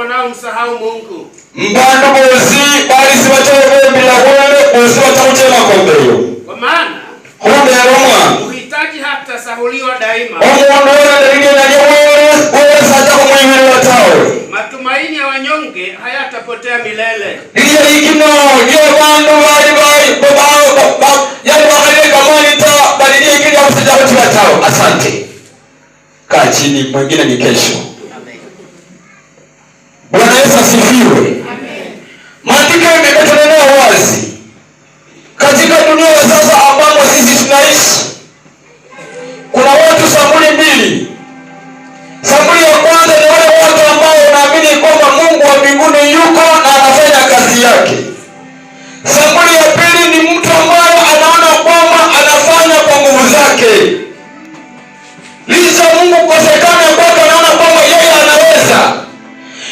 wanaomsahau Mungu. Mbandu bosi bali sibachobe bila wale bosi watakuchema kombeyo. Kwa maana uhitaji hata sahuliwa daima. Matumaini ya wanyonge hayatapotea milele. Asante. Kaa chini, mwingine ni kesho. Bwana Yesu asifiwe. Maandiko yametueleza wazi katika dunia ya sasa ambapo sisi tunaishi, kuna watu sampuli mbili. Sampuli ya kwanza ni wale watu ambao wanaamini kwamba Mungu wa mbinguni yuko na anafanya kazi yake. Sampuli ya pili ni mtu ambaye anaona kwamba anafanya kwa nguvu zake. Licha Mungu kukosekana kwake, anaona kwamba yeye anaweza.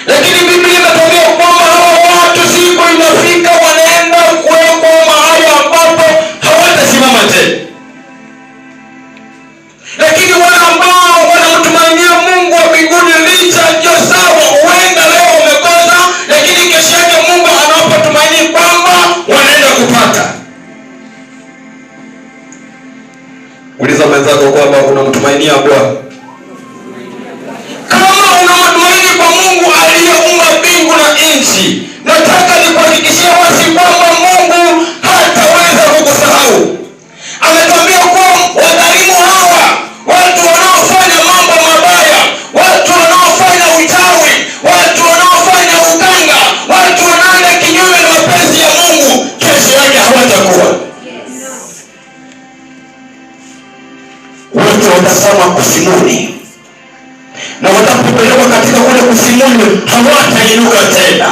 Lakini Biblia inatuambia kwamba hawa watu siku inafika wanaenda kuwekwa mahali ambapo hawatasimama tena. Lakini wale ambao wanamtumainia Mungu wa mbinguni, licha ndio sawa, huenda leo wamekosa, lakini kesho yake Mungu anawapa tumaini kwamba wanaenda kupata. Uliza mwenzako kwamba unamtumainia Bwana. Kama unamtumaini kwa Mungu aliyeumba mbingu na nchi, nataka nikuhakikishie wazi kwamba Mungu hataweza kukusahau. Ametuambia kuwa wadhalimu hawa, watu wanaofanya mambo mabaya, watu wanaofanya uchawi, watu wanaofanya uganga, watu wanaenda kinyume na mapenzi ya Mungu, kesho yake hawatakuwa. Watu watasema kusimuni, na watapopelekwa katika kule kusimuni hawatainuka tena.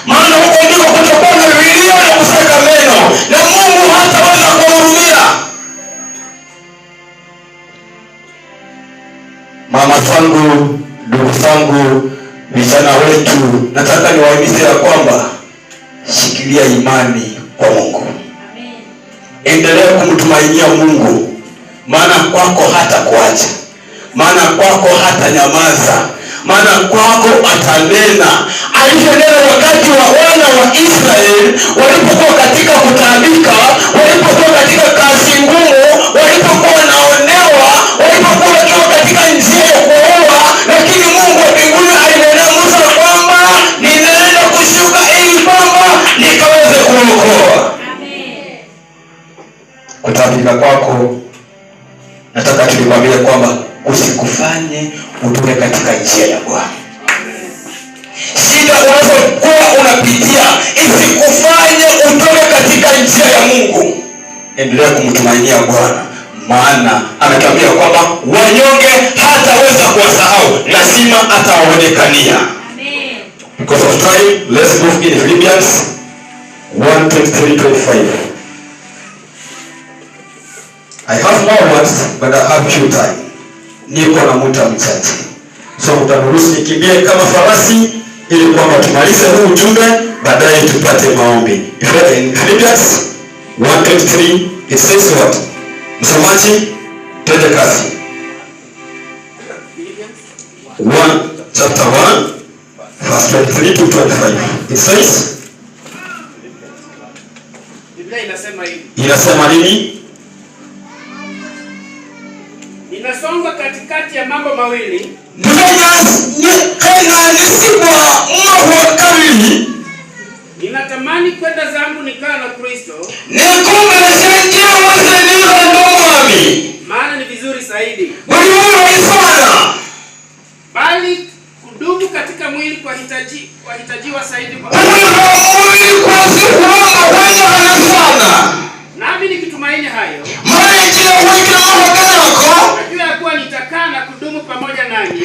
Maana huko ndiko kutakuwa na vilio na kusaga meno, na Mungu hataweza kuhurumia. Mama zangu, ndugu zangu, vijana wetu, nataka niwahimize ya kwamba shikilia imani kwa Mungu. Endelea kumtumainia Mungu, maana kwako hata kuacha, maana kwako hata nyamaza, maana kwako atanena. Alishanena wakati wa wana wa Israeli walipokuwa katika kutaabika, walipokuwa katika kazi ngumu, walipokuwa wanaonewa, walipokuwa wakiwa katika njia ya kuoa, lakini Mungu wa mbinguni alinena Musa kwamba ninaenda kushuka ili kwamba nikaweze kuokoa. Kutaabika kwako, nataka tulikwambie kwamba usikufanye utoke katika njia ya Bwana. Shida unazokuwa unapitia isikufanye utoke katika njia ya Mungu. Endelea kumtumainia Bwana, maana ametuambia kwamba wanyonge hataweza kuwasahau, lazima atawaonekania. Because of time, let's move in Philippians 1:23-25. I have more words, but I have few time. Niko na muda mchache, so utaruhusu nikimbie kama farasi ili kwamba tumalize huu ujumbe, baadaye tupate maombi. In Philippians 1:23 it says what? Msomaji, twende kazi. Chapter 1 verse 23-25. It says, Biblia inasema hivi. Inasema nini? Ninasonga katikati ya mambo mawili. Ninatamani kwenda zangu nikaa na Kristo, maana ni vizuri zaidi. Bali kudumu katika mwili kwa hitajiwa zaidi kwa nami nikitumaini hayo, najua ya kuwa nitakaa na kudumu pamoja nanyi,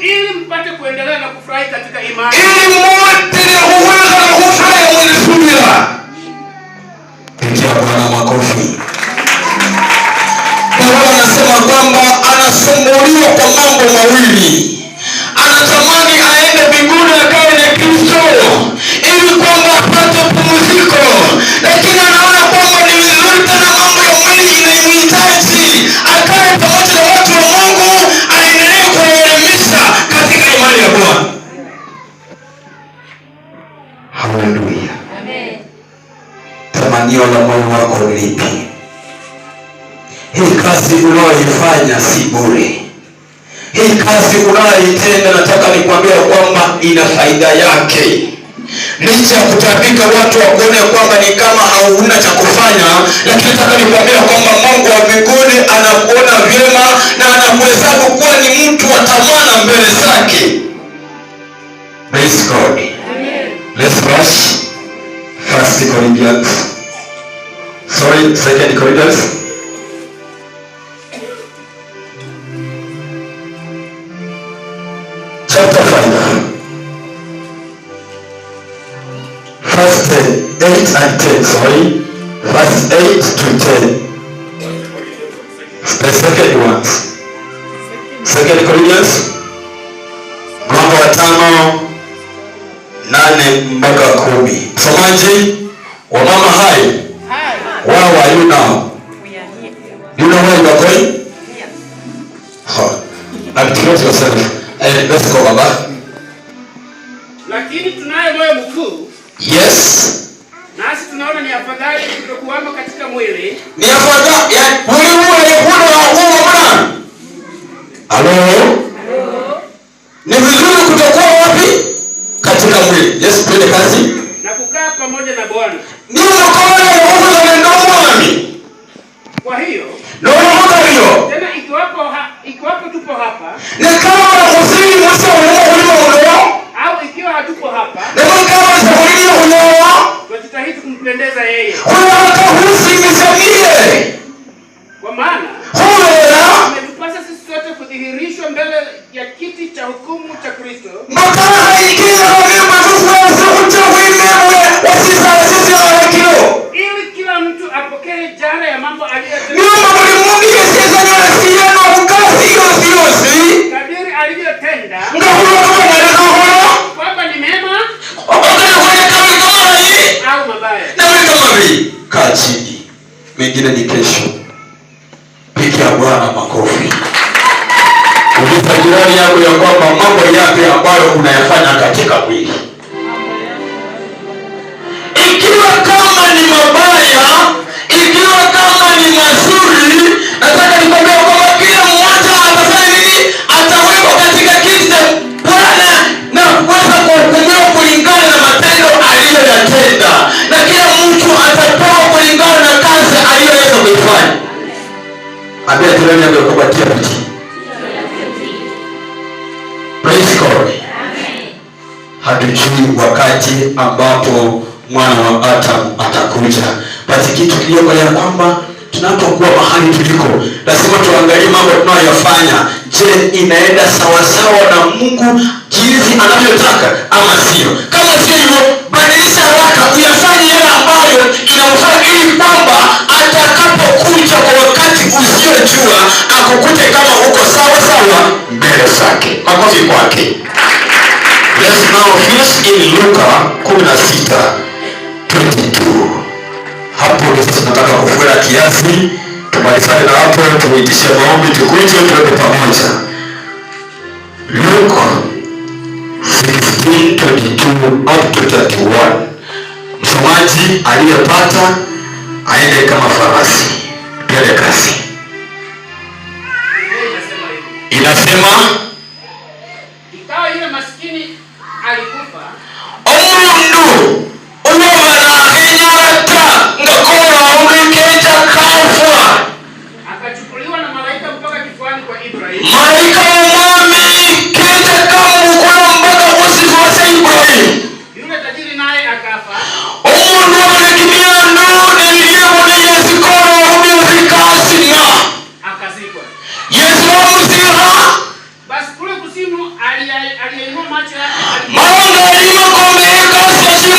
ili mpate kuendelea na kufurahi katika imani. Pigia Bwana makofi. Paulo anasema kwamba anasumbuliwa kwa mambo mawili. Anatamani aende mbinguni akae na Kristo ili kwamba apate pumziko, lakini anaona kwamba ni vizuri tena mambo ya mwili inamhitaji akae pamoja na watu wa Mungu, aendelee tamanio la moyo wako ni lipi? Hii kazi unayoifanya si bure. Hii kazi unayoitenda, nataka nikwambie kwamba ina faida yake. Licha ya kutabika watu wakuone kwamba ni kama hauna cha kufanya, lakini nataka nikwambie kwamba Mungu wa mbinguni anakuona vyema na anakuhesabu kuwa ni mtu wa thamani mbele zake. Praise God. Amen. Let's rush. 2 Corinthians. Chapter 5. Verse 8 and 10. Verse 8 to 10. The second one. 2 Corinthians. Mlango wa 5, 8 mpaka 10. Somaji wa mama hai. Where are you now? We are here. You know where you are going? Yes. Activate yourself. Let's go, Baba. Lakini tunaye moyo mkuu. Yes. Nasi tunaona ni afadhali kutokuwamo katika mwili. Ni afadhali ya mwili ule kuna huo bwana. Hello? Ni vizuri kutokuwa wapi? Katika mwili. Yes, twende kazi. Na kukaa pamoja na Bwana. Ndio mkono wa Mungu na ndio mwami. Kwa hiyo, ndio hiyo. Tena ikiwapo tupo hapa. Na kama usini mwisho ulio au ikiwa hatupo hapa. Na kama ulio tunajitahidi kumpendeza yeye. Kwa maana umetupasa sisi sote kudhihirishwa mbele ya kiti cha hukumu cha Kristo. Ili kila mtu apokee jana ya mambo aliyotenda. Kadiri alivyotenda. Kwamba ni mema au mabaya. Kaa chini. Mengine ni kesho. Pigia Bwana makofi. Uliza jirani yako ya kwamba mambo yapi ambayo unayafanya katika mwili. Ikiwa kama ni mabaya, ikiwa kama ni mazuri, nataka nikwambie kwamba kila mmoja atafanya nini? Atawekwa katika kiti cha Bwana na kuweza kuhukumiwa kulingana na matendo aliyoyatenda. Na kila mtu atapewa kulingana na kazi aliyoweza kuifanya. Ambia jirani yako kwamba tia bidii. Praise God. Amen. Hatujui wakati ambapo mwana wa Adamu atakuja. Basi kitu kilioko ya kwamba tunapokuwa mahali tuliko, lazima tuangalie mambo tunayoyafanya. Je, inaenda sawa sawa na Mungu jinsi anavyotaka ama sio? Kama sio hivyo, badilisha haraka uyafanye yale ambayo inafaa, ili kwamba atakapokuja kwa wakati usiojua akukute kama uko sawa sawa mbele zake. Makofi kwake. Let's now finish in Luka 16:22. Hapo tunataka kufuata kiasi, tumalizane na hapo, tuitishe maombi, tukuje tuende pamoja. Luka 16:22 up to 31. Msomaji aliyepata aende kama farasi. Twende kasi. Inasema ikawa yule maskini alikufa. Omundu akachukuliwa na malaika mpaka kifuani kwa Ibrahim. Malaika mwami kete kama mkono mpaka usiku wa Ibrahim. Yule tajiri naye akafa. Omundu anakimbia ndo ndiye mwenye sikoro umefika akazikwa. Yesu mzira. Basi kule kuzimu aliinua macho yake. Maana alimo komeka sisi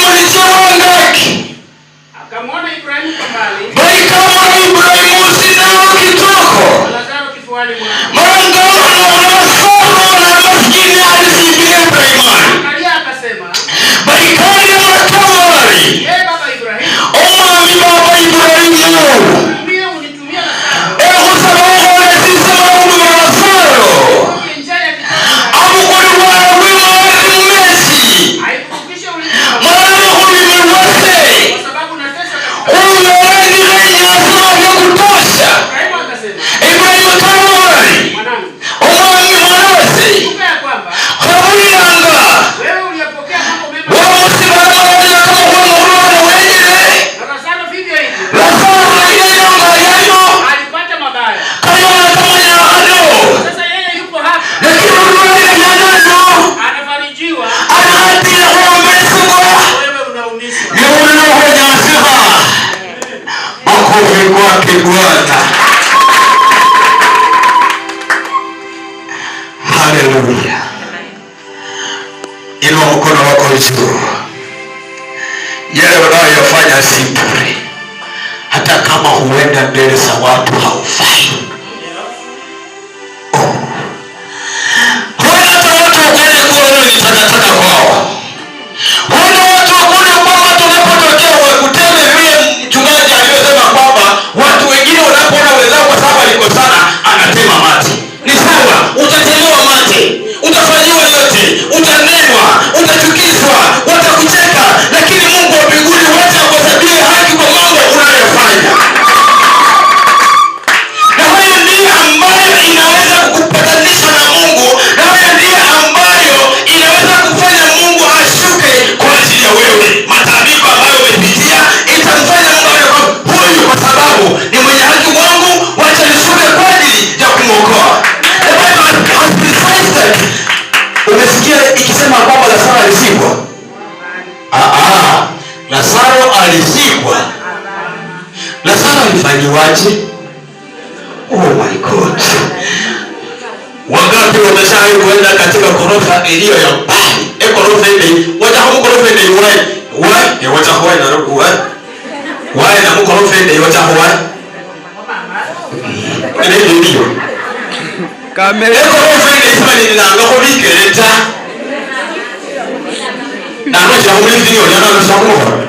Inua mkono wako juu. Yale unayofanya si bure. Hata kama huenda mbele za watu haufai. Huenda hata watu wakone kuwa wewe ni takataka kwao. Huenda watu wakone kwamba tunapotokea wakuteme vile mchungaji aliyosema kwamba watu wengine wanapoona wenzao kwa sababu alikosana anatema mate. Ni sawa, utatemewa mate, utafanyiwa yote, utanenwa, utachukizwa, watakucheka, lakini Mungu wa mbinguni wacha akuhesabie haki kwa mambo unayofanya. Na wewe ndiye ambayo inaweza kukupatanisha na Mungu, na wewe ndiye ambayo inaweza kufanya Mungu ashuke kwa ajili ya wewe. Matambiko ambayo umepitia itamfanya Mungu awe huyu kwa sababu ni mwenye haki wangu, wacha nishuke kwa ajili ya kumwokoa. Umesikia ikisema kwamba Lazaro alizikwa? Lazaro alizikwa. Lazaro alifanyiwaje? Oh my God. Wangapi wameshawahi kuenda katika ghorofa iliyo ya mbali? Ghorofa ile, wacha hapo ghorofa ile iwe. Wacha hawa na roho wa. Wale na ghorofa ile wacha hawa. Ile ndio. Kamera. Ghorofa ile sema ni nanga kubikeleta. Na roho ya mwili ndio yana mshauri.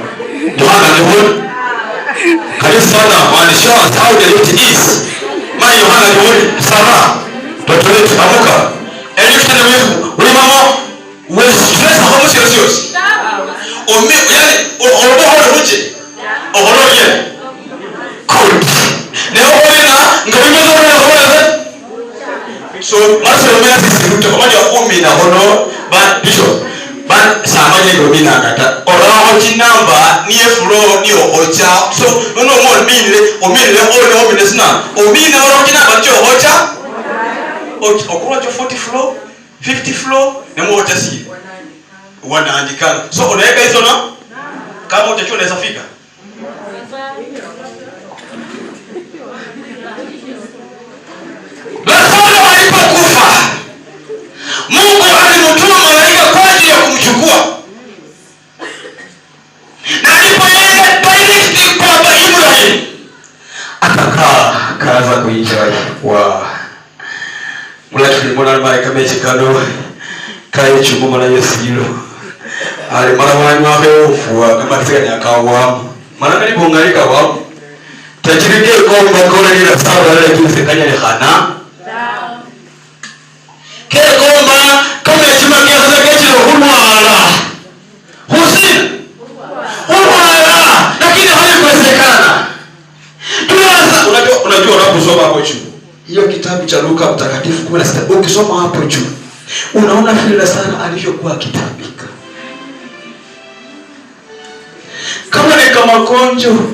Yohana aliona. Kanisa wanaonyesha how the Lord is. Yohana aliona sana. Watu wetu amuka. Elifuta wewe. Ule mama wewe stress hapo sio. Ome yani obo hoje. Ohoroje. Cold. Leo ona ngabimeza ona. So masomera sisi kutoka kwa na hono but bishop but samanye ngobina kata oraho kinamba niye flow ni ocha so no more omile ole sina omina oraho kinamba cho ocha okura cho 40 flow 50 flow na moja si wanaandikana so unaweka hizo na kama utachua unaweza fika. Lazaro alipokufa Mungu alimtuma malaika kwa ajili ya kumchukua. Na alipoenda direct kwa Ibrahim akaanza kuenjoy. Wow. Mulati mwana malaika mechikano kai chumo na Yesu. Ali mara wanywa heofu kama tsenya akawa. Mara nilibongalika wao. Tajirike kwa mbakona ni Lazaro aliyekisekanya ni Hana. Kegomba kama chima kiasi kile hulwala. Husina. Hulwala lakini haikuwezekana. Unajua unaposoma hapo juu. Hiyo kitabu cha Luka mtakatifu 16 ukisoma hapo juu unaona vile Lazaro alivyokuwa akitabika. Kama ni kama konjo